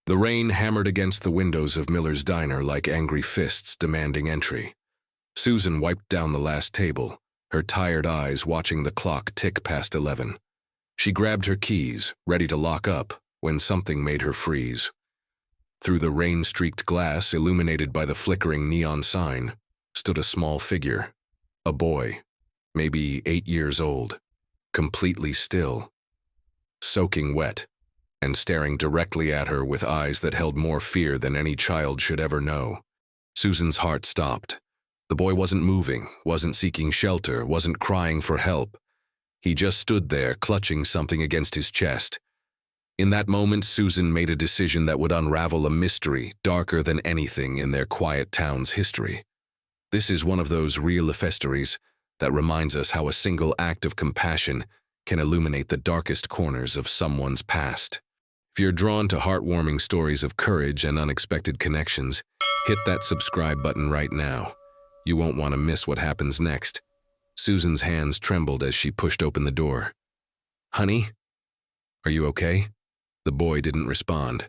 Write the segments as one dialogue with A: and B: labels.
A: The rain hammered against the windows of Miller's diner like angry fists demanding entry. Susan wiped down the last table, her tired eyes watching the clock tick past 11. She grabbed her keys, ready to lock up, when something made her freeze. Through the rain-streaked glass illuminated by the flickering neon sign stood a small figure, a boy, maybe 8 years old, completely still, soaking wet, and staring directly at her with eyes that held more fear than any child should ever know. Susan's heart stopped. The boy wasn't moving, wasn't seeking shelter, wasn't crying for help. He just stood there, clutching something against his chest. In that moment, Susan made a decision that would unravel a mystery darker than anything in their quiet town's history. This is one of those real festeries that reminds us how a single act of compassion can illuminate the darkest corners of someone's past. If you're drawn to heartwarming stories of courage and unexpected connections, hit that subscribe button right now. You won't want to miss what happens next. Susan's hands trembled as she pushed open the door. "Honey? Are you okay?" The boy didn't respond.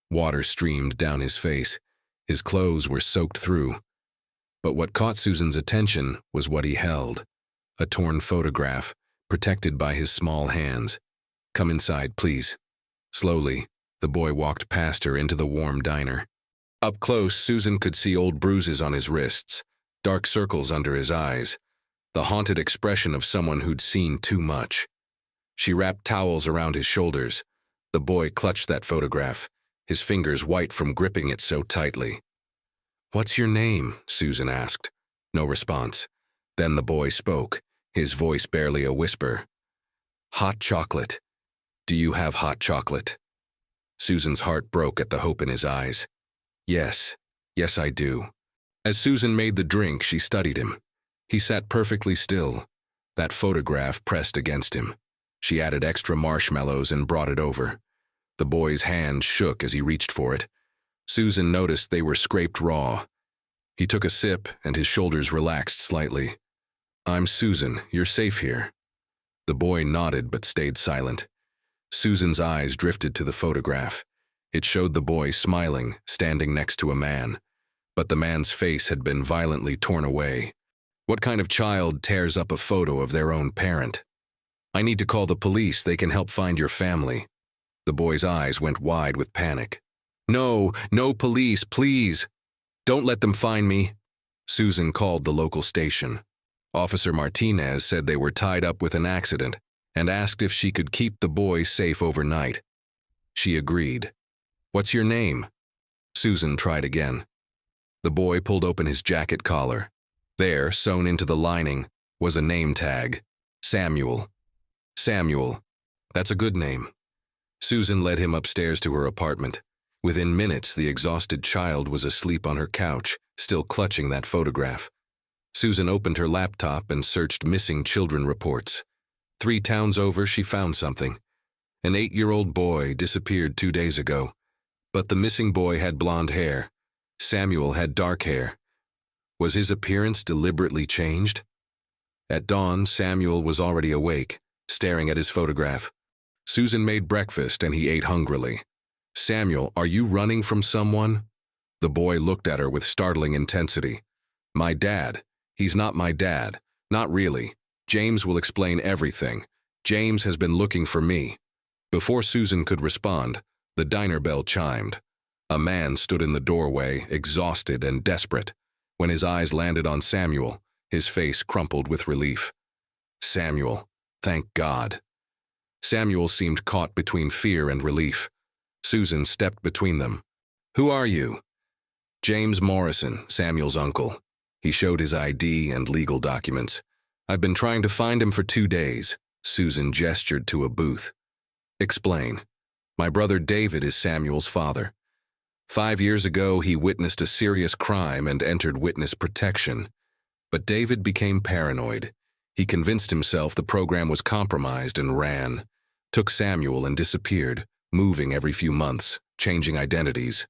A: Water streamed down his face. His clothes were soaked through. But what caught Susan's attention was what he held. A torn photograph, protected by his small hands. "Come inside, please." Slowly, the boy walked past her into the warm diner. Up close, Susan could see old bruises on his wrists, dark circles under his eyes, the haunted expression of someone who'd seen too much. She wrapped towels around his shoulders. The boy clutched that photograph, his fingers white from gripping it so tightly. "What's your name?" Susan asked. No response. Then the boy spoke, his voice barely a whisper. "Hot chocolate. Do you have hot chocolate?" Susan's heart broke at the hope in his eyes. Yes, I do." As Susan made the drink, she studied him. He sat perfectly still, that photograph pressed against him. She added extra marshmallows and brought it over. The boy's hand shook as he reached for it. Susan noticed they were scraped raw. He took a sip and his shoulders relaxed slightly. "I'm Susan, you're safe here." The boy nodded but stayed silent. Susan's eyes drifted to the photograph. It showed the boy smiling, standing next to a man. But the man's face had been violently torn away. What kind of child tears up a photo of their own parent? "I need to call the police, they can help find your family." The boy's eyes went wide with panic. No police, please. Don't let them find me." Susan called the local station. Officer Martinez said they were tied up with an accident and asked if she could keep the boy safe overnight. She agreed. "What's your name?" Susan tried again. The boy pulled open his jacket collar. There, sewn into the lining, was a name tag. Samuel. Samuel. That's a good name. Susan led him upstairs to her apartment. Within minutes, the exhausted child was asleep on her couch, still clutching that photograph. Susan opened her laptop and searched missing children reports. 3 towns over, she found something. An 8-year-old boy disappeared 2 days ago. But the missing boy had blonde hair. Samuel had dark hair. Was his appearance deliberately changed? At dawn, Samuel was already awake, staring at his photograph. Susan made breakfast and he ate hungrily. "Samuel, are you running from someone?" The boy looked at her with startling intensity. "My dad. He's not my dad. Not really. James will explain everything. James has been looking for me." Before Susan could respond, the diner bell chimed. A man stood in the doorway, exhausted and desperate. When his eyes landed on Samuel, his face crumpled with relief. Samuel. Thank God. Samuel seemed caught between fear and relief. Susan stepped between them. "Who are you?" "James Morrison, Samuel's uncle." He showed his ID and legal documents. "I've been trying to find him for 2 days." Susan gestured to a booth. "Explain." "My brother David is Samuel's father. 5 years ago, he witnessed a serious crime and entered witness protection. But David became paranoid. He convinced himself the program was compromised and ran. Took Samuel and disappeared, moving every few months, changing identities.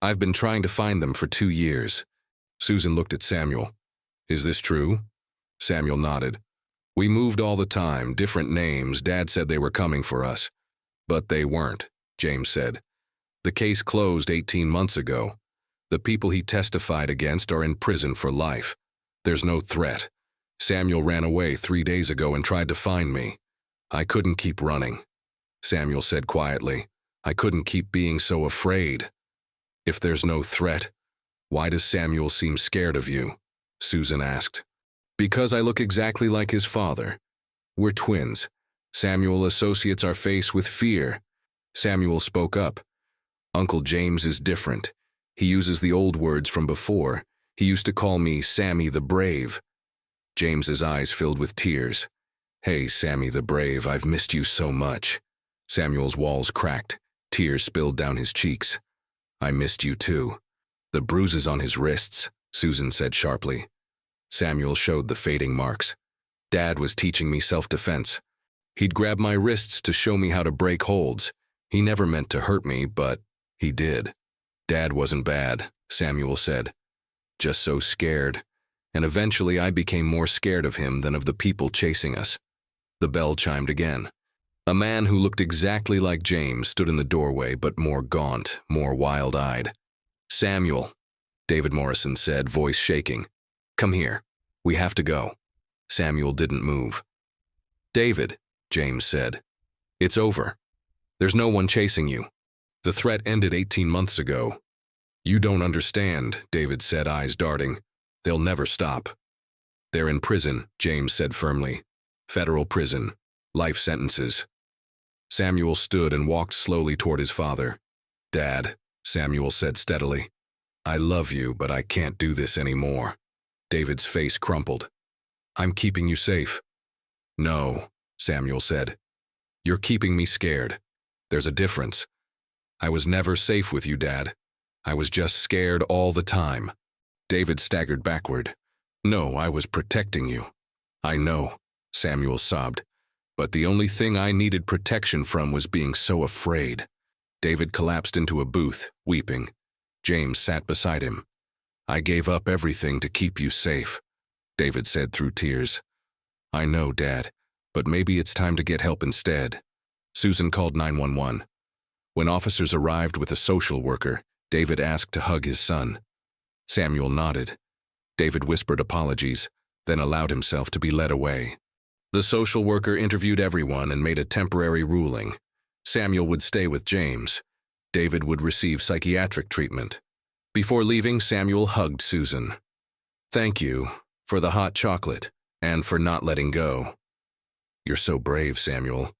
A: I've been trying to find them for 2 years. Susan looked at Samuel. "Is this true?" Samuel nodded. "We moved all the time, different names. Dad said they were coming for us. But they weren't," James said. The case closed 18 months ago. The people he testified against are in prison for life. There's no threat. Samuel ran away 3 days ago and tried to find me. I couldn't keep running. Samuel said quietly. I couldn't keep being so afraid. If there's no threat, why does Samuel seem scared of you? Susan asked. Because I look exactly like his father. We're twins. Samuel associates our face with fear. Samuel spoke up. Uncle James is different. He uses the old words from before. He used to call me Sammy the Brave. James's eyes filled with tears. Hey, Sammy the Brave, I've missed you so much. Samuel's walls cracked. Tears spilled down his cheeks. I missed you too. The bruises on his wrists, Susan said sharply. Samuel showed the fading marks. Dad was teaching me self-defense. He'd grab my wrists to show me how to break holds. He never meant to hurt me, but he did. Dad wasn't bad, Samuel said. Just so scared. And eventually I became more scared of him than of the people chasing us. The bell chimed again. A man who looked exactly like James stood in the doorway, but more gaunt, more wild-eyed. Samuel, David Morrison said, voice shaking. Come here. We have to go. Samuel didn't move. David, James said. It's over. There's no one chasing you. The threat ended 18 months ago. You don't understand, David said, eyes darting. They'll never stop. They're in prison, James said firmly. Federal prison. Life sentences. Samuel stood and walked slowly toward his father. Dad, Samuel said steadily. I love you, but I can't do this anymore. David's face crumpled. I'm keeping you safe. No, Samuel said. You're keeping me scared. There's a difference. I was never safe with you, Dad. I was just scared all the time. David staggered backward. No, I was protecting you. I know, Samuel sobbed. But the only thing I needed protection from was being so afraid. David collapsed into a booth, weeping. James sat beside him. I gave up everything to keep you safe, David said through tears. I know, Dad, but maybe it's time to get help instead. Susan called 911. When officers arrived with a social worker, David asked to hug his son. Samuel nodded. David whispered apologies, then allowed himself to be led away. The social worker interviewed everyone and made a temporary ruling. Samuel would stay with James. David would receive psychiatric treatment. Before leaving, Samuel hugged Susan. Thank you for the hot chocolate and for not letting go. You're so brave, Samuel.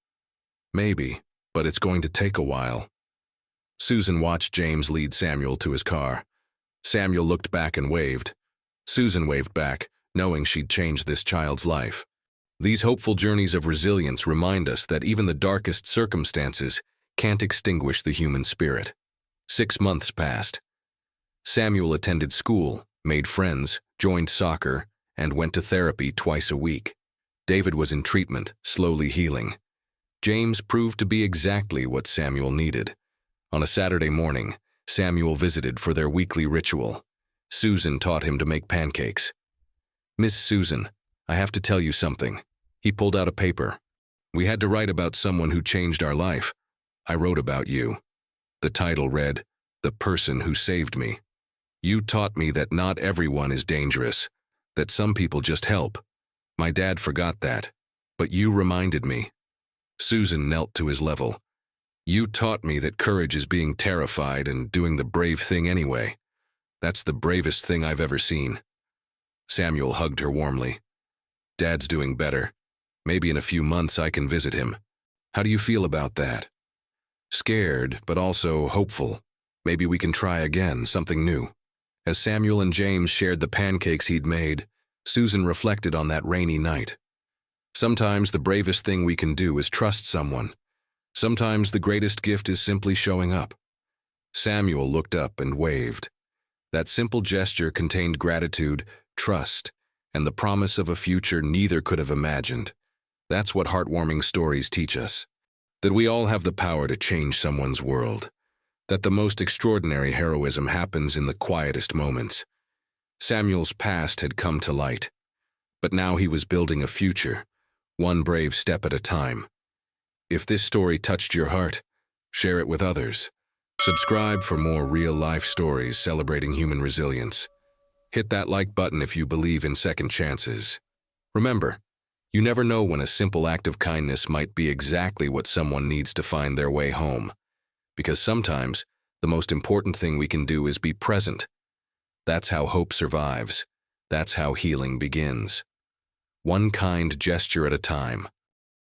A: Maybe, but it's going to take a while. Susan watched James lead Samuel to his car. Samuel looked back and waved. Susan waved back, knowing she'd changed this child's life. These hopeful journeys of resilience remind us that even the darkest circumstances can't extinguish the human spirit. 6 months passed. Samuel attended school, made friends, joined soccer, and went to therapy twice a week. David was in treatment, slowly healing. James proved to be exactly what Samuel needed. On a Saturday morning, Samuel visited for their weekly ritual. Susan taught him to make pancakes. Miss Susan, I have to tell you something. He pulled out a paper. We had to write about someone who changed our life. I wrote about you. The title read, The Person Who Saved Me. You taught me that not everyone is dangerous, that some people just help. My dad forgot that, but you reminded me. Susan knelt to his level. You taught me that courage is being terrified and doing the brave thing anyway. That's the bravest thing I've ever seen. Samuel hugged her warmly. Dad's doing better. Maybe in a few months I can visit him. How do you feel about that? Scared, but also hopeful. Maybe we can try again, something new. As Samuel and James shared the pancakes he'd made, Susan reflected on that rainy night. Sometimes the bravest thing we can do is trust someone. Sometimes the greatest gift is simply showing up. Samuel looked up and waved. That simple gesture contained gratitude, trust, and the promise of a future neither could have imagined. That's what heartwarming stories teach us. That we all have the power to change someone's world. That the most extraordinary heroism happens in the quietest moments. Samuel's past had come to light, but now he was building a future, one brave step at a time. If this story touched your heart, share it with others. Subscribe for more real-life stories celebrating human resilience. Hit that like button if you believe in second chances. Remember, you never know when a simple act of kindness might be exactly what someone needs to find their way home. Because sometimes, the most important thing we can do is be present. That's how hope survives. That's how healing begins. One kind gesture at a time.